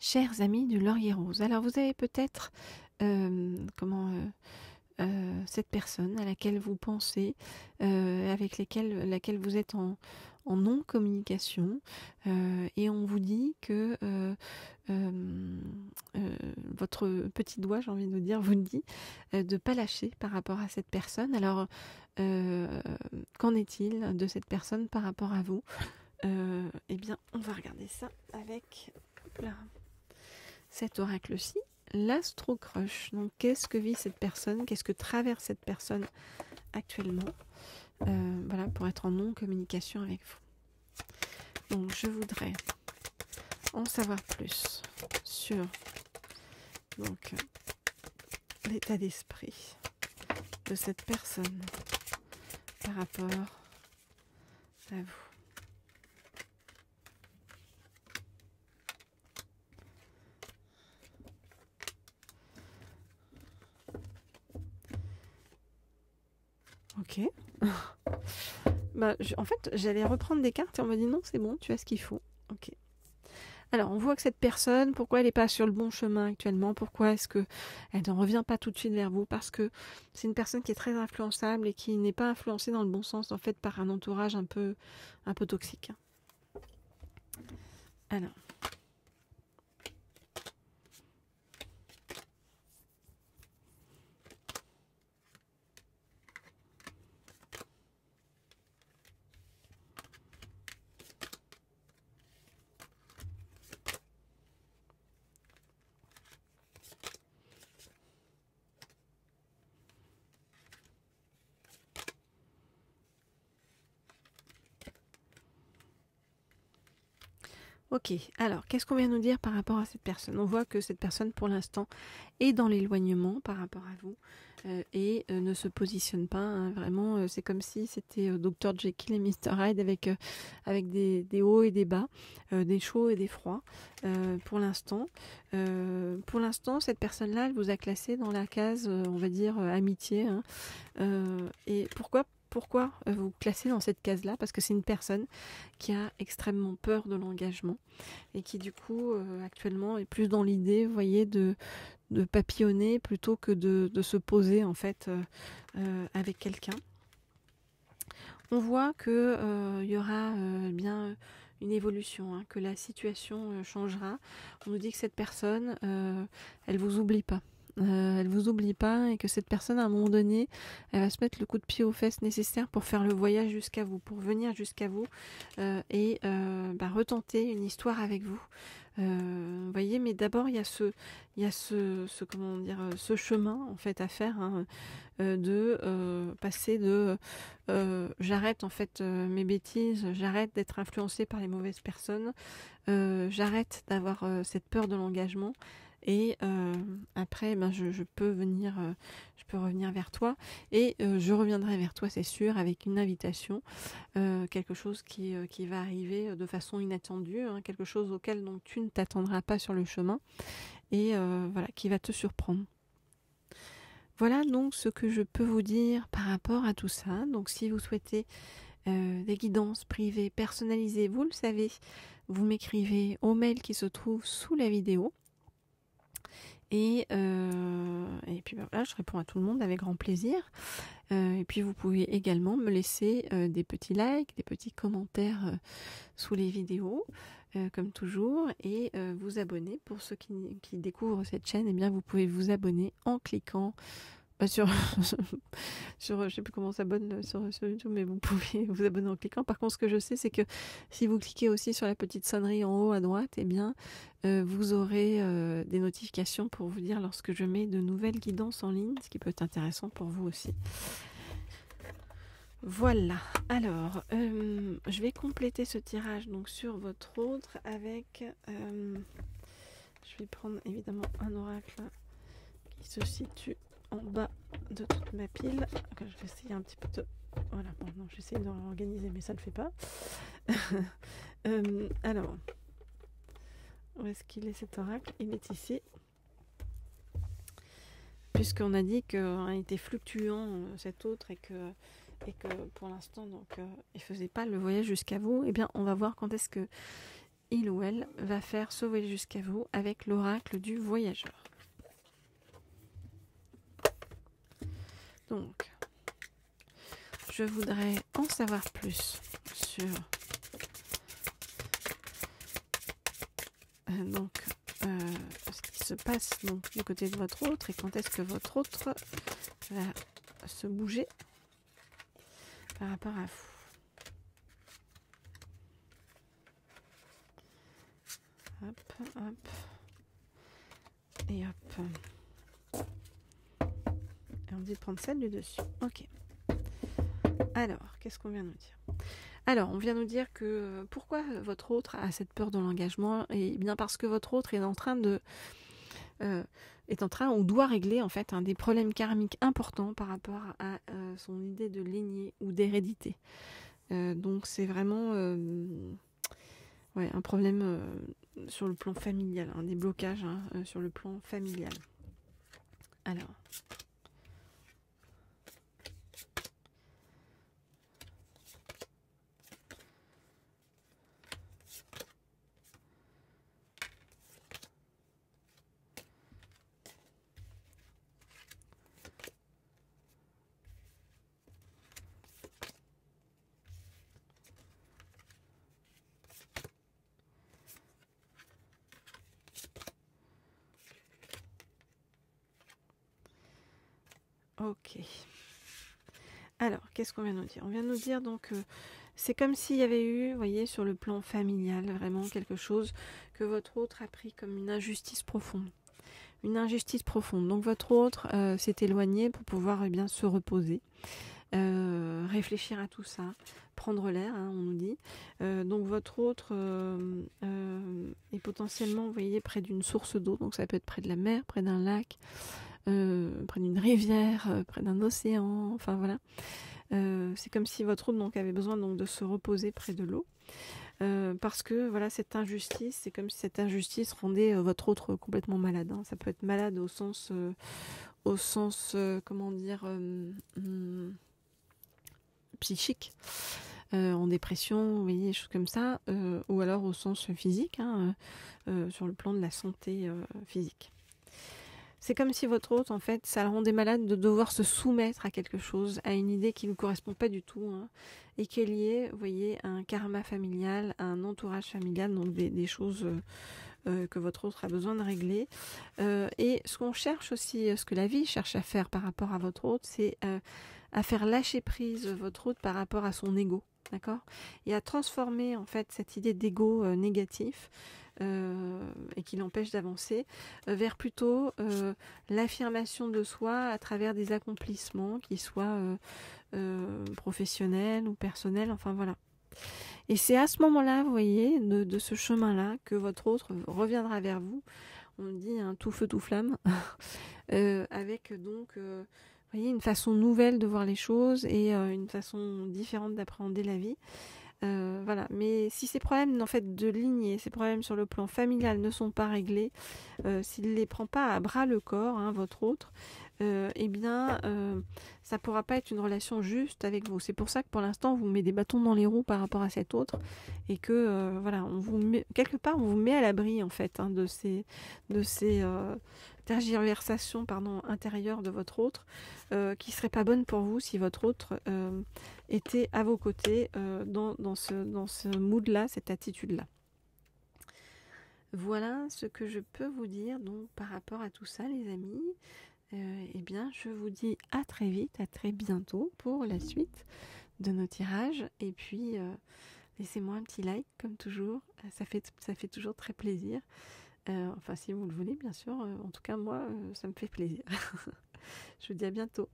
Chers amis du Laurier Rose, alors vous avez peut-être cette personne à laquelle vous pensez, avec laquelle vous êtes en non-communication, et on vous dit que votre petit doigt, j'ai envie de vous dire, vous dit de ne pas lâcher par rapport à cette personne. Alors, qu'en est-il de cette personne par rapport à vous? Eh bien, on va regarder ça avec cet oracle-ci, l'Astro Crush. Donc, qu'est-ce que vit cette personne? Qu'est-ce que traverse cette personne actuellement? Voilà, pour être en non-communication avec vous. Donc, je voudrais en savoir plus sur l'état d'esprit de cette personne par rapport à vous. Ok. En fait, j'allais reprendre des cartes et on m'a dit non, c'est bon, tu as ce qu'il faut. Ok. Alors, on voit que cette personne, pourquoi elle n'est pas sur le bon chemin actuellement? Pourquoi est-ce qu'elle ne revient pas tout de suite vers vous? Parce que c'est une personne qui est très influençable et qui n'est pas influencée dans le bon sens, en fait, par un entourage un peu toxique. Alors. Ok, alors qu'est-ce qu'on vient nous dire par rapport à cette personne? On voit que cette personne pour l'instant est dans l'éloignement par rapport à vous et ne se positionne pas, hein, vraiment, c'est comme si c'était Dr Jekyll et Mr Hyde avec des hauts et des bas, des chauds et des froids. Pour l'instant, cette personne-là, elle vous a classé dans la case, on va dire, amitié, hein. Et pourquoi vous classez dans cette case-là? Parce que c'est une personne qui a extrêmement peur de l'engagement et qui du coup actuellement est plus dans l'idée, vous voyez, de papillonner plutôt que de se poser en fait avec quelqu'un. On voit que y aura bien une évolution, hein, que la situation changera. On nous dit que cette personne, elle vous oublie pas. Elle vous oublie pas et que cette personne à un moment donné elle va se mettre le coup de pied aux fesses nécessaire pour faire le voyage jusqu'à vous, pour venir jusqu'à vous et retenter une histoire avec vous. Vous voyez, mais d'abord il y a ce chemin en fait à faire, hein, de passer de j'arrête en fait mes bêtises, j'arrête d'être influencée par les mauvaises personnes, j'arrête d'avoir cette peur de l'engagement. Et après, je peux revenir vers toi et je reviendrai vers toi, c'est sûr, avec une invitation, quelque chose qui va arriver de façon inattendue, hein, quelque chose auquel donc tu ne t'attendras pas sur le chemin et voilà, qui va te surprendre. Voilà donc ce que je peux vous dire par rapport à tout ça. Donc si vous souhaitez des guidances privées personnalisées, vous le savez, vous m'écrivez au mail qui se trouve sous la vidéo. Et puis voilà, je réponds à tout le monde avec grand plaisir. Et puis vous pouvez également me laisser des petits likes, des petits commentaires sous les vidéos, comme toujours, et vous abonner. Pour ceux qui découvrent cette chaîne, eh bien vous pouvez vous abonner en cliquant sur je sais plus comment on s'abonne sur YouTube, mais vous pouvez vous abonner en cliquant. Par contre, ce que je sais, c'est que si vous cliquez aussi sur la petite sonnerie en haut à droite, eh bien vous aurez des notifications pour vous dire lorsque je mets de nouvelles guidances en ligne, ce qui peut être intéressant pour vous aussi. Voilà, alors je vais compléter ce tirage donc sur votre autre avec je vais prendre évidemment un oracle qui se situe en bas de toute ma pile. Okay, je vais essayer un petit peu de... Voilà, bon, non, j'essaie de réorganiser, mais ça ne le fait pas. Alors, où est-ce qu'il est cet oracle? Il est ici. Puisqu'on a dit qu'il était fluctuant, cet autre, et que pour l'instant, donc, il ne faisait pas le voyage jusqu'à vous, eh bien, on va voir quand est-ce que il ou elle va faire ce voyage jusqu'à vous avec l'oracle du voyageur. Donc, je voudrais en savoir plus sur ce qui se passe donc, du côté de votre autre et quand est-ce que votre autre va se bouger par rapport à vous. Hop, hop. Et hop. Et on dit de prendre celle du dessus. Ok. Alors, qu'est-ce qu'on vient nous dire? Alors, on vient nous dire que pourquoi votre autre a cette peur de l'engagement? Et bien parce que votre autre est en train ou doit régler en fait des problèmes karmiques importants par rapport à son idée de lignée ou d'hérédité. Donc c'est vraiment un problème sur le plan familial, des blocages sur le plan familial. Alors. Ok. Alors, qu'est-ce qu'on vient nous dire? On vient nous dire donc c'est comme s'il y avait eu, vous voyez, sur le plan familial, vraiment quelque chose que votre autre a pris comme une injustice profonde. Une injustice profonde. Donc votre autre s'est éloigné pour pouvoir bien se reposer, réfléchir à tout ça, prendre l'air, on nous dit. Donc votre autre est potentiellement, vous voyez, près d'une source d'eau. Donc ça peut être près de la mer, près d'un lac, près d'une rivière, près d'un océan, enfin voilà. C'est comme si votre autre donc avait besoin donc de se reposer près de l'eau, parce que voilà cette injustice, c'est comme si cette injustice rendait votre autre complètement malade. Ça peut être malade au sens comment dire, psychique, en dépression, vous voyez, des choses comme ça, ou alors au sens physique, sur le plan de la santé physique. C'est comme si votre hôte, en fait, ça le rendait malade de devoir se soumettre à quelque chose, à une idée qui ne correspond pas du tout, et qui est liée, vous voyez, à un karma familial, à un entourage familial, donc des choses que votre autre a besoin de régler. Et ce qu'on cherche aussi, ce que la vie cherche à faire par rapport à votre hôte, c'est à faire lâcher prise votre hôte par rapport à son ego, d'accord? Et à transformer, en fait, cette idée d'ego négatif, et qui l'empêche d'avancer, vers plutôt l'affirmation de soi à travers des accomplissements qui soient professionnels ou personnels, enfin voilà. Et c'est à ce moment-là, vous voyez, de ce chemin-là, que votre autre reviendra vers vous, on dit tout feu tout flamme, avec donc vous voyez, une façon nouvelle de voir les choses et une façon différente d'appréhender la vie. Voilà. Mais si ces problèmes en fait de lignée, ces problèmes sur le plan familial ne sont pas réglés, s'il ne les prend pas à bras le corps, votre autre, eh bien ça ne pourra pas être une relation juste avec vous. C'est pour ça que pour l'instant on vous met des bâtons dans les roues par rapport à cet autre, et que voilà, on vous met, quelque part on vous met à l'abri en fait de ces tergiversations intérieures de votre autre, qui ne seraient pas bonnes pour vous si votre autre était à vos côtés dans ce mood-là, cette attitude-là. Voilà ce que je peux vous dire donc par rapport à tout ça, les amis. Eh bien, je vous dis à très vite, à très bientôt pour la suite de nos tirages. Et puis, laissez-moi un petit like, comme toujours. Ça fait toujours très plaisir. Enfin, si vous le voulez, bien sûr. En tout cas, moi, ça me fait plaisir. Je vous dis à bientôt.